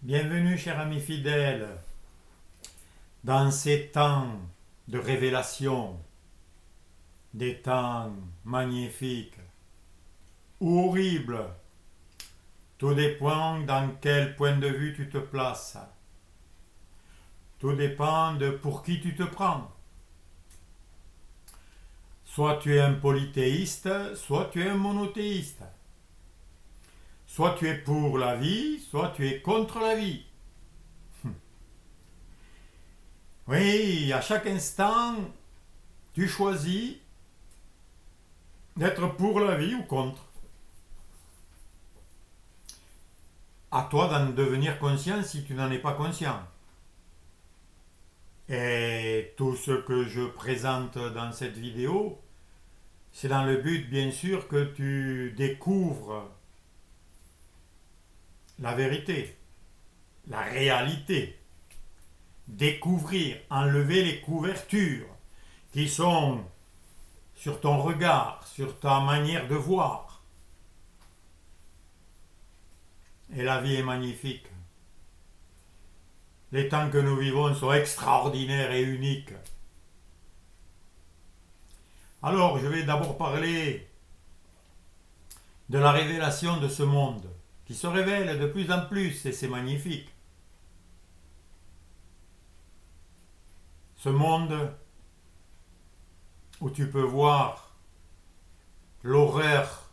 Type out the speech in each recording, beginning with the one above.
Bienvenue, cher ami fidèle, dans ces temps de révélation, des temps magnifiques ou horribles. Tout dépend dans quel point de vue tu te places. Tout dépend de pour qui tu te prends. Soit tu es un polythéiste, soit tu es un monothéiste. Soit tu es pour la vie, soit tu es contre la vie. Oui, à chaque instant, tu choisis d'être pour la vie ou contre. À toi d'en devenir conscient si tu n'en es pas conscient. Et tout ce que je présente dans cette vidéo, c'est dans le but, bien sûr, que tu découvres la vérité, la réalité. Découvrir, enlever les couvertures qui sont sur ton regard, sur ta manière de voir. Et la vie est magnifique. Les temps que nous vivons sont extraordinaires et uniques. Alors, je vais d'abord parler de la révélation de ce monde, qui se révèle de plus en plus, et c'est magnifique. Ce monde où tu peux voir l'horreur,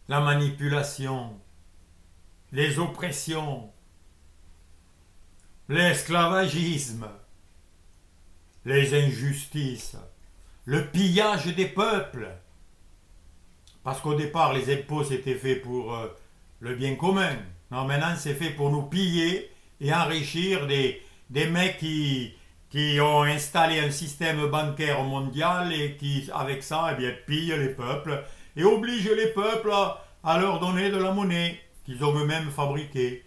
la manipulation, les oppressions, l'esclavagisme, les injustices, le pillage des peuples. Parce qu'au départ, les impôts, c'était fait pour le bien commun. Non, maintenant, c'est fait pour nous piller et enrichir des mecs qui ont installé un système bancaire mondial et qui, avec ça, eh bien, pillent les peuples et obligent les peuples à leur donner de la monnaie qu'ils ont eux-mêmes fabriquée.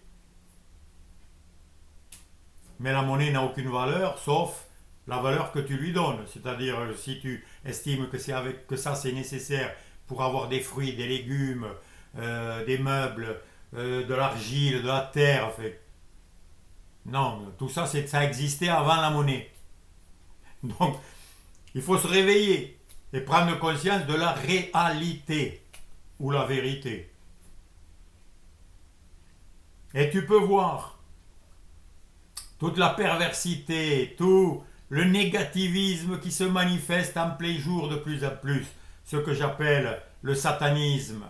Mais la monnaie n'a aucune valeur, sauf la valeur que tu lui donnes. C'est-à-dire, si tu estimes que ça c'est nécessaire pour avoir des fruits, des légumes, des meubles, de l'argile, de la terre, en fait. Non, tout ça, ça existait avant la monnaie. Donc, il faut se réveiller et prendre conscience de la réalité ou la vérité. Et tu peux voir toute la perversité, tout le négativisme qui se manifeste en plein jour de plus en plus, ce que j'appelle le satanisme,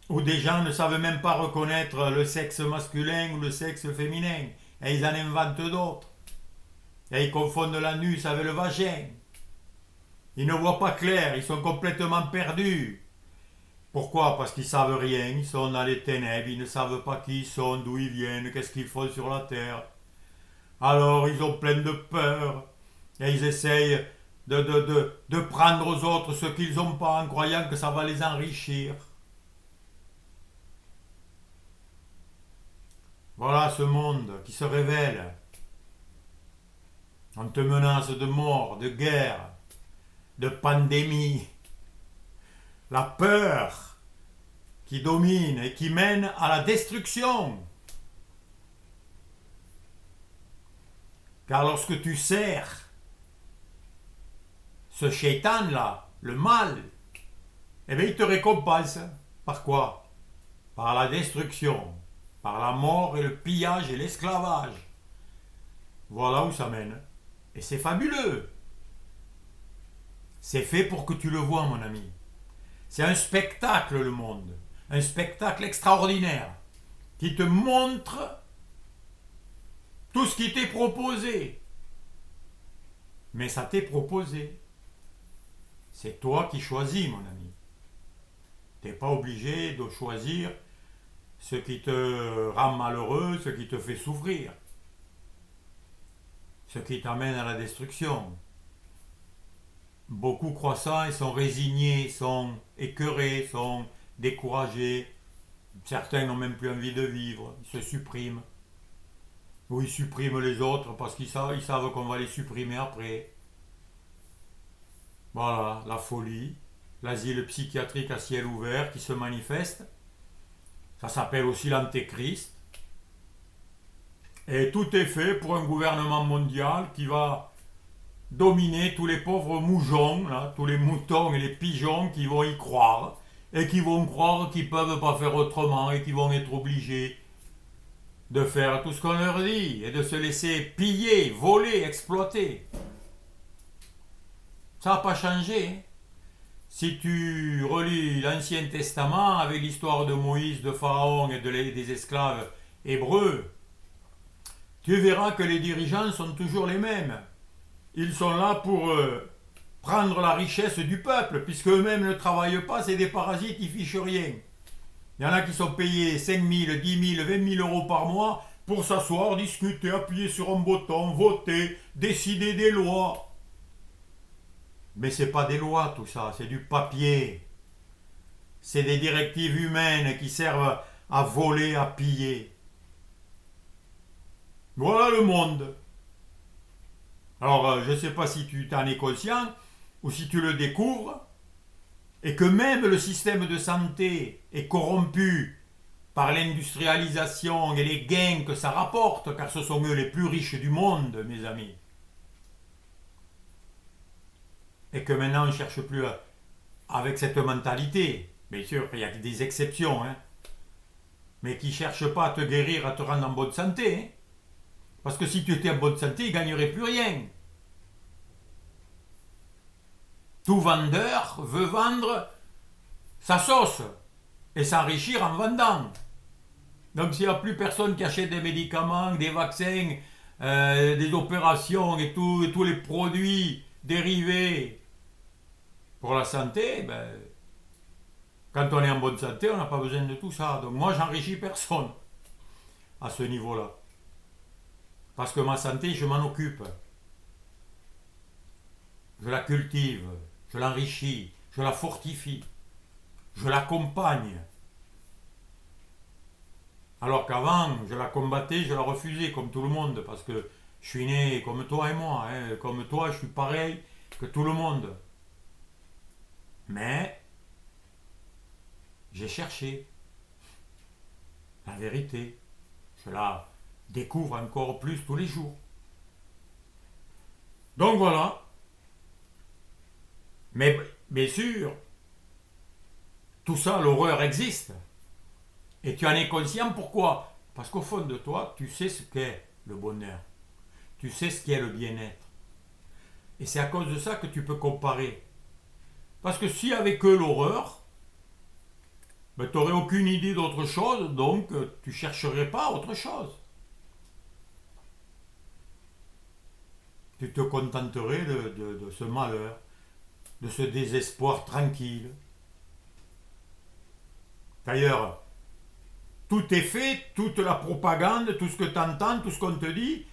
où des gens ne savent même pas reconnaître le sexe masculin ou le sexe féminin, et ils en inventent d'autres, et ils confondent l'anus avec le vagin. Ils ne voient pas clair, ils sont complètement perdus. Pourquoi? Parce qu'ils ne savent rien, ils sont dans les ténèbres, ils ne savent pas qui ils sont, d'où ils viennent, qu'est-ce qu'ils font sur la terre. Alors ils ont plein de peur, et ils essayent de prendre aux autres ce qu'ils n'ont pas en croyant que ça va les enrichir. Voilà ce monde qui se révèle. On te menace de mort, de guerre, de pandémie. La peur qui domine et qui mène à la destruction. Car lorsque tu sers ce shaitan-là, le mal, eh bien il te récompense. Par quoi? Par la destruction, par la mort et le pillage et l'esclavage. Voilà où ça mène. Et c'est fabuleux. C'est fait pour que tu le vois, mon ami. C'est un spectacle, le monde. Un spectacle extraordinaire qui te montre tout ce qui t'est proposé. Mais ça t'est proposé. C'est toi qui choisis, mon ami. Tu n'es pas obligé de choisir ce qui te rend malheureux, ce qui te fait souffrir, ce qui t'amène à la destruction. Beaucoup croient ça et sont résignés, sont écœurés, sont découragés. Certains n'ont même plus envie de vivre, ils se suppriment. Ou ils suppriment les autres parce qu'ils savent qu'on va les supprimer après. Voilà, la folie, l'asile psychiatrique à ciel ouvert qui se manifeste. Ça s'appelle aussi l'antéchrist. Et tout est fait pour un gouvernement mondial qui va dominer tous les pauvres moujons, là, tous les moutons et les pigeons qui vont y croire et qui vont croire qu'ils ne peuvent pas faire autrement et qui vont être obligés de faire tout ce qu'on leur dit et de se laisser piller, voler, exploiter. Ça n'a pas changé. Hein. Si tu relis l'Ancien Testament avec l'histoire de Moïse, de Pharaon et des esclaves hébreux, tu verras que les dirigeants sont toujours les mêmes. Ils sont là pour prendre la richesse du peuple, puisque eux-mêmes ne travaillent pas, c'est des parasites, ils fichent rien. Il y en a qui sont payés 5 000, 10 000, 20 000 euros par mois pour s'asseoir, discuter, appuyer sur un bouton, voter, décider des lois. Mais c'est pas des lois tout ça, c'est du papier. C'est des directives humaines qui servent à voler, à piller. Voilà le monde. Alors, je ne sais pas si tu t'en es conscient ou si tu le découvres, et que même le système de santé est corrompu par l'industrialisation et les gains que ça rapporte, car ce sont eux les plus riches du monde, mes amis. Et que maintenant on ne cherche plus avec cette mentalité. Bien sûr, il y a des exceptions, hein, mais qui ne cherchent pas à te guérir, à te rendre en bonne santé. Hein. Parce que si tu étais en bonne santé, ils ne gagneraient plus rien. Tout vendeur veut vendre sa sauce et s'enrichir en vendant. Donc s'il n'y a plus personne qui achète des médicaments, des vaccins, des opérations et tous les produits dérivés pour la santé, ben, quand on est en bonne santé, on n'a pas besoin de tout ça. Donc moi, j'enrichis personne à ce niveau-là. Parce que ma santé, je m'en occupe. Je la cultive, je l'enrichis, je la fortifie, je l'accompagne. Alors qu'avant, je la combattais, je la refusais, comme tout le monde, parce que je suis né comme toi et moi, hein. Comme toi, je suis pareil que tout le monde. Mais j'ai cherché la vérité. Je la découvre encore plus tous les jours. Donc voilà. Mais bien sûr, tout ça, l'horreur existe. Et tu en es conscient, pourquoi? Parce qu'au fond de toi, tu sais ce qu'est le bonheur. Tu sais ce qu'est le bien-être. Et c'est à cause de ça que tu peux comparer. Parce que si avec eux l'horreur, ben, tu n'aurais aucune idée d'autre chose, donc tu ne chercherais pas autre chose. Tu te contenterais de ce malheur, de ce désespoir tranquille. D'ailleurs, tout est fait, toute la propagande, tout ce que tu entends, tout ce qu'on te dit,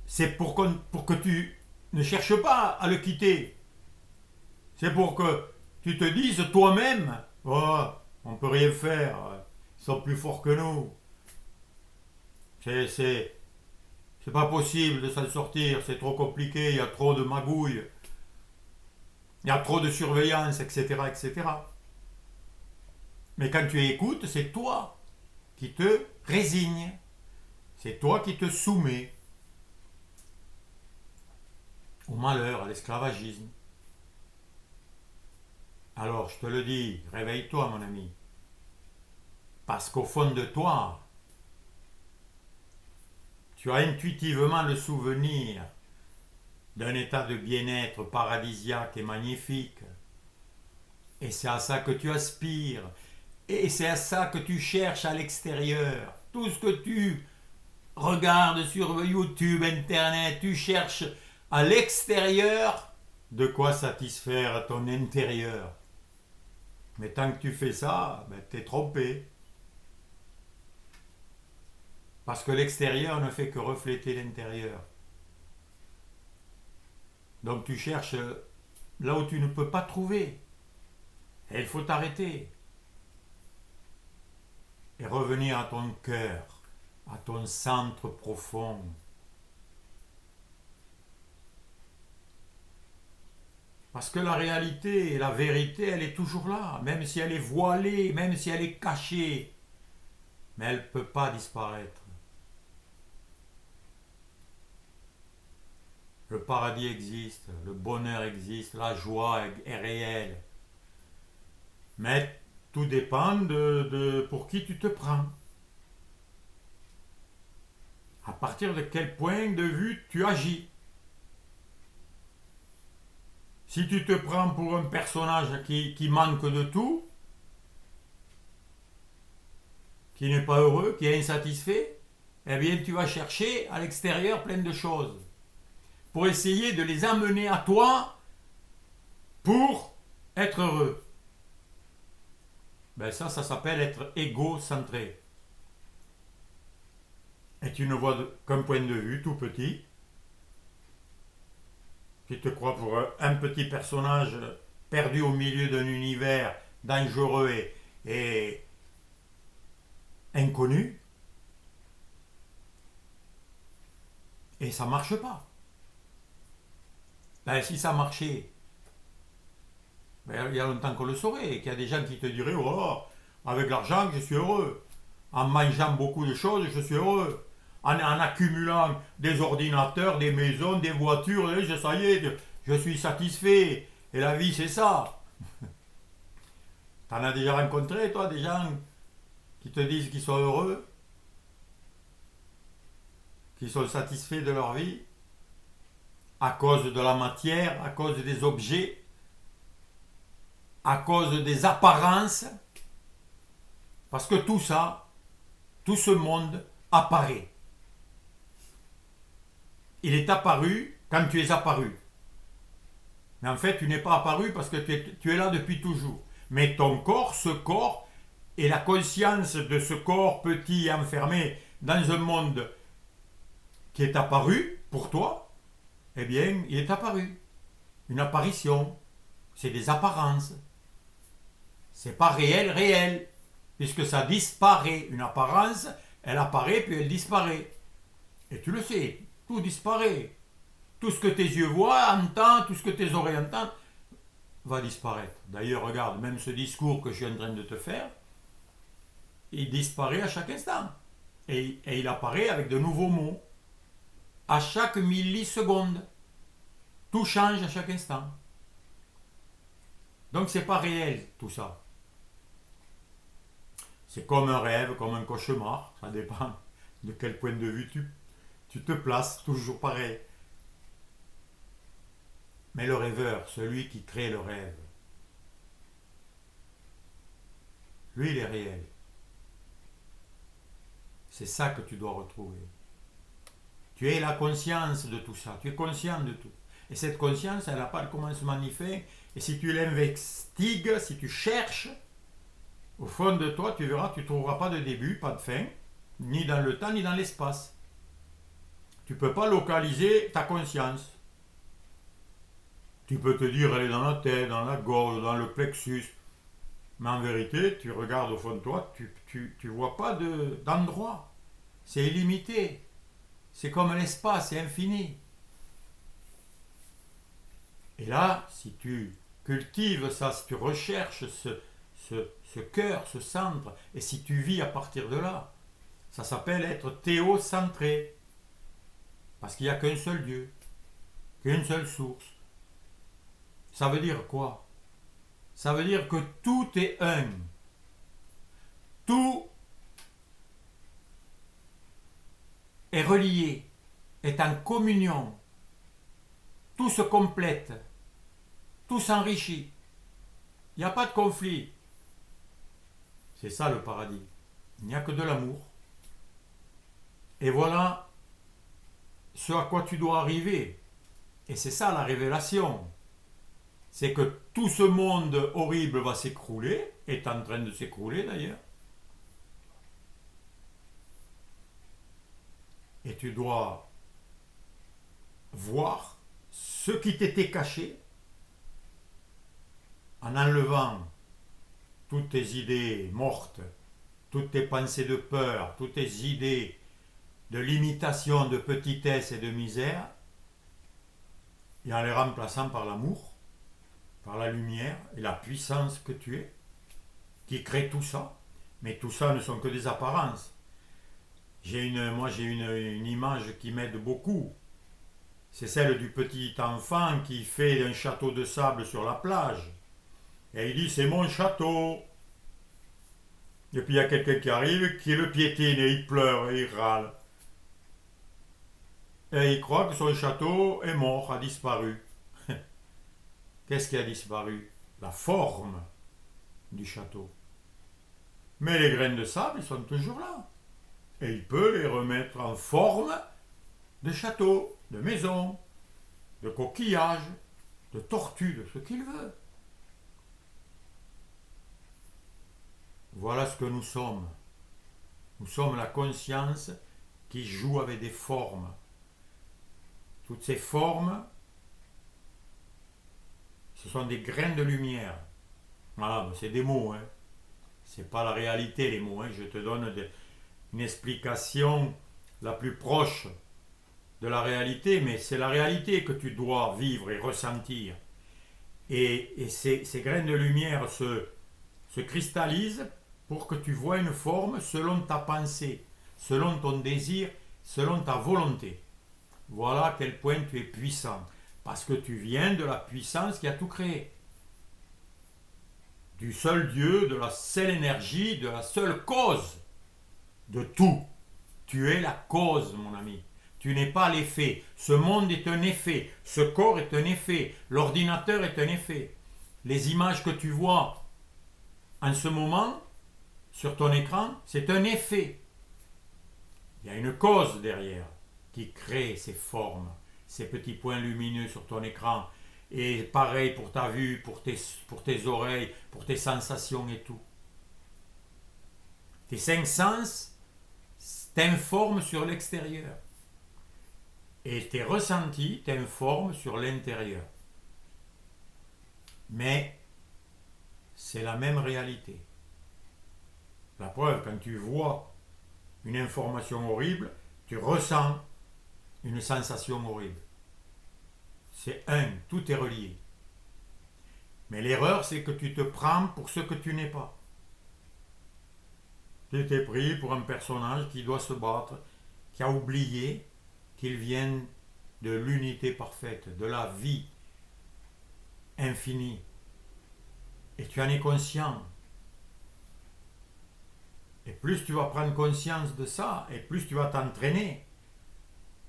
c'est pour que tu ne cherches pas à le quitter. C'est pour que tu te dises toi-même, oh, on ne peut rien faire, ils sont plus forts que nous. C'est pas possible de s'en sortir, c'est trop compliqué, il y a trop de magouilles, il y a trop de surveillance, etc., etc. Mais quand tu écoutes, c'est toi qui te résignes, c'est toi qui te soumets au malheur, à l'esclavagisme. Alors, je te le dis, réveille-toi, mon ami. Parce qu'au fond de toi, tu as intuitivement le souvenir d'un état de bien-être paradisiaque et magnifique. Et c'est à ça que tu aspires. Et c'est à ça que tu cherches à l'extérieur. Tout ce que tu regardes sur YouTube, Internet, tu cherches à l'extérieur de quoi satisfaire ton intérieur. Mais tant que tu fais ça, ben, t'es trompé. Parce que l'extérieur ne fait que refléter l'intérieur. Donc tu cherches là où tu ne peux pas trouver. Et il faut t'arrêter. Et revenir à ton cœur, à ton centre profond. Parce que la réalité et la vérité, elle est toujours là, même si elle est voilée, même si elle est cachée. mais elle ne peut pas disparaître. Le paradis existe, le bonheur existe, la joie est réelle. Mais tout dépend de pour qui tu te prends. À partir de quel point de vue tu agis. Si tu te prends pour un personnage qui manque de tout, qui n'est pas heureux, qui est insatisfait, eh bien tu vas chercher à l'extérieur plein de choses pour essayer de les amener à toi pour être heureux. Ben ça s'appelle être égocentré. Et tu ne vois qu'un point de vue tout petit. Tu te crois pour un petit personnage perdu au milieu d'un univers dangereux et inconnu. Et ça marche pas. Ben, si ça marchait, ben, il y a longtemps qu'on le saurait, qu'il y a des gens qui te diraient oh, avec l'argent, je suis heureux. En mangeant beaucoup de choses, je suis heureux. En accumulant des ordinateurs, des maisons, des voitures, ça y est, je suis satisfait. Et la vie, c'est ça. T'en as déjà rencontré, toi, des gens qui te disent qu'ils sont heureux, qu'ils sont satisfaits de leur vie, à cause de la matière, à cause des objets, à cause des apparences. Parce que tout ça, tout ce monde apparaît. Il est apparu quand tu es apparu. Mais en fait, tu n'es pas apparu parce que tu es là depuis toujours. Mais ton corps, ce corps, et la conscience de ce corps petit et enfermé dans un monde qui est apparu pour toi, eh bien, il est apparu. Une apparition. C'est des apparences. C'est pas réel, puisque ça disparaît. Une apparence, elle apparaît puis elle disparaît. Et tu le sais, tout disparaît. Tout ce que tes yeux voient, entendent, tout ce que tes oreilles entendent, va disparaître. D'ailleurs, regarde, même ce discours que je suis en train de te faire, il disparaît à chaque instant. Et il apparaît avec de nouveaux mots. À chaque milliseconde. Tout change à chaque instant. Donc c'est pas réel tout ça. C'est comme un rêve, comme un cauchemar. Ça dépend de quel point de vue tu te places. Toujours pareil. Mais le rêveur, celui qui crée le rêve, lui il est réel. C'est ça que tu dois retrouver. Tu es la conscience de tout ça. Tu es conscient de tout. Et cette conscience, elle n'a pas de commencement ni fin. Et si tu l'investigues, si tu cherches, au fond de toi, tu verras, tu ne trouveras pas de début, pas de fin, ni dans le temps, ni dans l'espace. Tu ne peux pas localiser ta conscience. Tu peux te dire, elle est dans la tête, dans la gorge, dans le plexus. Mais en vérité, tu regardes au fond de toi, tu vois pas d'endroit. C'est illimité. C'est comme l'espace, c'est infini. Et là, si tu cultives ça, si tu recherches ce cœur, ce centre, et si tu vis à partir de là, ça s'appelle être théocentré. Parce qu'il n'y a qu'un seul Dieu, qu'une seule source. Ça veut dire quoi? Ça veut dire que tout est un. Tout est relié, est en communion. Tout se complète. Tout s'enrichit. Il n'y a pas de conflit. C'est ça le paradis. Il n'y a que de l'amour. Et voilà ce à quoi tu dois arriver. Et c'est ça la révélation. C'est que tout ce monde horrible va s'écrouler, est en train de s'écrouler d'ailleurs. Et tu dois voir ce qui t'était caché en enlevant toutes tes idées mortes, toutes tes pensées de peur, toutes tes idées de limitation, de petitesse et de misère, et en les remplaçant par l'amour, par la lumière et la puissance que tu es, qui crée tout ça. Mais tout ça ne sont que des apparences. Moi, j'ai une image qui m'aide beaucoup. C'est celle du petit enfant qui fait un château de sable sur la plage. Et il dit, c'est mon château. Et puis il y a quelqu'un qui arrive, qui le piétine et il pleure et il râle. Et il croit que son château est mort, a disparu. Qu'est-ce qui a disparu? La forme du château. Mais les graines de sable, ils sont toujours là. Et il peut les remettre en forme de château, de maison, de coquillage, de tortue, de ce qu'il veut. Voilà ce que nous sommes. Nous sommes la conscience qui joue avec des formes. Toutes ces formes, ce sont des grains de lumière. Voilà, c'est des mots, hein. C'est pas la réalité, les mots, hein. Je te donne une explication la plus proche de la réalité, mais c'est la réalité que tu dois vivre et ressentir. Et ces grains de lumière se cristallisent pour que tu vois une forme selon ta pensée, selon ton désir, selon ta volonté. Voilà à quel point tu es puissant, parce que tu viens de la puissance qui a tout créé. Du seul Dieu, de la seule énergie, de la seule cause de tout. Tu es la cause, mon ami. Tu n'es pas l'effet. Ce monde est un effet. Ce corps est un effet. L'ordinateur est un effet. Les images que tu vois en ce moment sur ton écran, c'est un effet. Il y a une cause derrière qui crée ces formes, ces petits points lumineux sur ton écran. Et pareil pour ta vue, pour tes oreilles, pour tes sensations et tout. Tes cinq sens t'informent sur l'extérieur. Et tes ressentis t'informent sur l'intérieur. Mais c'est la même réalité. La preuve, quand tu vois une information horrible, tu ressens une sensation horrible. C'est un, tout est relié. Mais l'erreur, c'est que tu te prends pour ce que tu n'es pas. Tu t'es pris pour un personnage qui doit se battre, qui a oublié qu'il vient de l'unité parfaite, de la vie infinie. Et tu en es conscient. Et plus tu vas prendre conscience de ça, et plus tu vas t'entraîner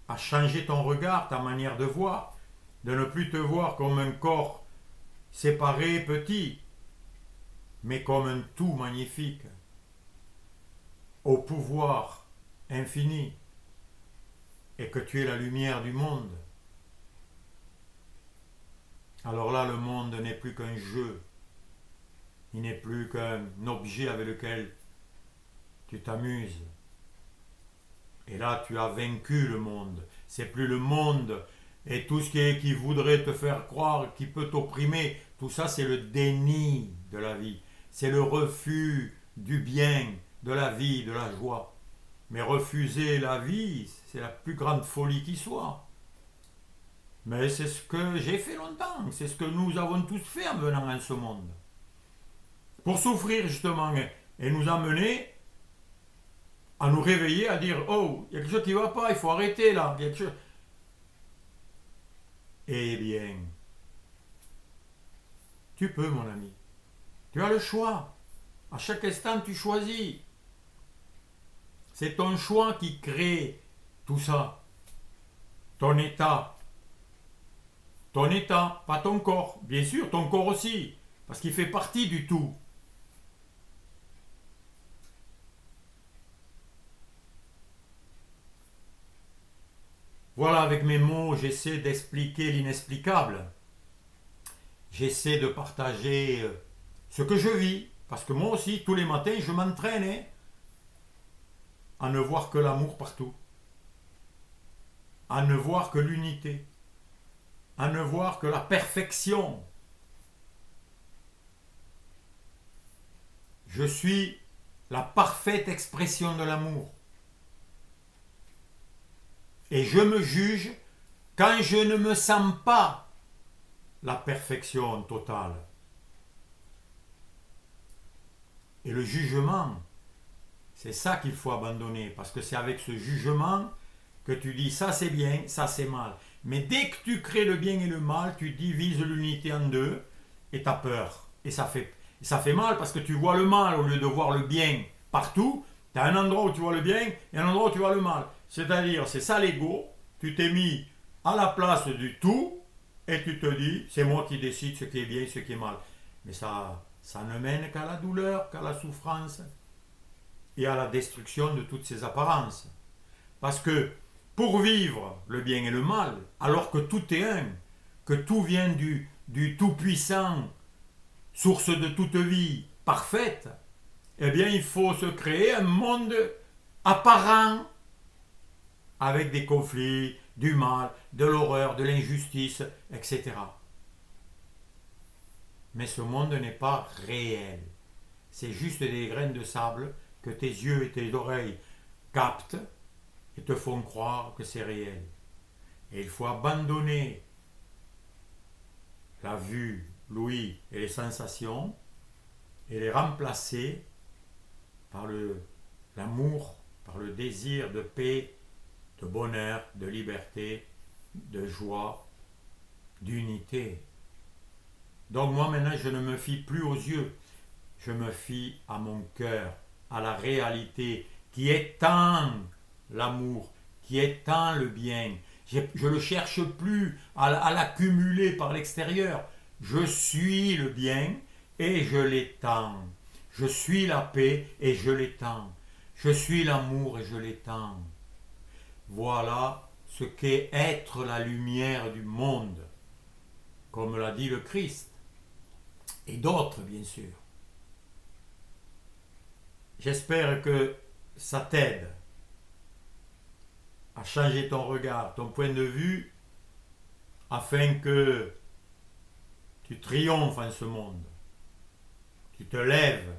à changer ton regard, ta manière de voir, de ne plus te voir comme un corps séparé, petit, mais comme un tout magnifique, au pouvoir infini, et que tu es la lumière du monde. Alors là, le monde n'est plus qu'un jeu, il n'est plus qu'un objet avec lequel tu t'amuses. Et là, tu as vaincu le monde. C'est plus le monde et tout ce qui voudrait te faire croire, qui peut t'opprimer. Tout ça, c'est le déni de la vie. C'est le refus du bien, de la vie, de la joie. Mais refuser la vie, c'est la plus grande folie qui soit. Mais c'est ce que j'ai fait longtemps. C'est ce que nous avons tous fait en venant dans ce monde. Pour souffrir justement et nous amener à nous réveiller, à dire « Oh, il y a quelque chose qui ne va pas, il faut arrêter là. » Eh bien, tu peux, mon ami. Tu as le choix. À chaque instant, tu choisis. C'est ton choix qui crée tout ça. Ton état. Ton état, pas ton corps. Bien sûr, ton corps aussi, parce qu'il fait partie du tout. Voilà, avec mes mots, j'essaie d'expliquer l'inexplicable. J'essaie de partager ce que je vis. Parce que moi aussi, tous les matins, je m'entraîne à ne voir que l'amour partout. À ne voir que l'unité. À ne voir que la perfection. Je suis la parfaite expression de l'amour. Et je me juge quand je ne me sens pas la perfection totale. Et le jugement, C'est ça qu'il faut abandonner, parce que c'est avec ce jugement que tu dis ça c'est bien, ça c'est mal. Mais dès que tu crées le bien et le mal, tu divises l'unité en deux et tu as peur. Et ça fait mal parce que tu vois le mal au lieu de voir le bien partout. Tu as un endroit où tu vois le bien et un endroit où tu vois le mal. C'est-à-dire, c'est ça l'ego. Tu t'es mis à la place du tout et tu te dis, c'est moi qui décide ce qui est bien et ce qui est mal. Mais ça ne mène qu'à la douleur, qu'à la souffrance et à la destruction de toutes ces apparences. Parce que pour vivre le bien et le mal, alors que tout est un, que tout vient du Tout-Puissant, source de toute vie parfaite, eh bien il faut se créer un monde apparent avec des conflits, du mal, de l'horreur, de l'injustice, etc. Mais ce monde n'est pas réel. C'est juste des graines de sable que tes yeux et tes oreilles captent et te font croire que c'est réel. Et il faut abandonner la vue, l'ouïe et les sensations et les remplacer par l'amour, par le désir de paix, de bonheur, de liberté, de joie, d'unité. Donc moi maintenant je ne me fie plus aux yeux, je me fie à mon cœur, à la réalité qui étend l'amour, qui étend le bien. Je ne le cherche plus à l'accumuler par l'extérieur. Je suis le bien et je l'étends. Je suis la paix et je l'étends. Je suis l'amour et je l'étends. Voilà ce qu'est être la lumière du monde, comme l'a dit le Christ, et d'autres bien sûr. J'espère que ça t'aide à changer ton regard, ton point de vue, afin que tu triomphes en ce monde, tu te lèves,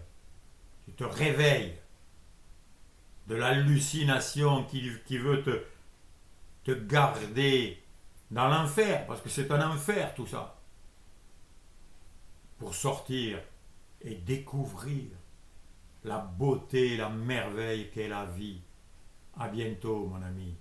tu te réveilles de l'hallucination qui veut te garder dans l'enfer, parce que c'est un enfer tout ça, pour sortir et découvrir la beauté, la merveille qu'est la vie. À bientôt mon ami.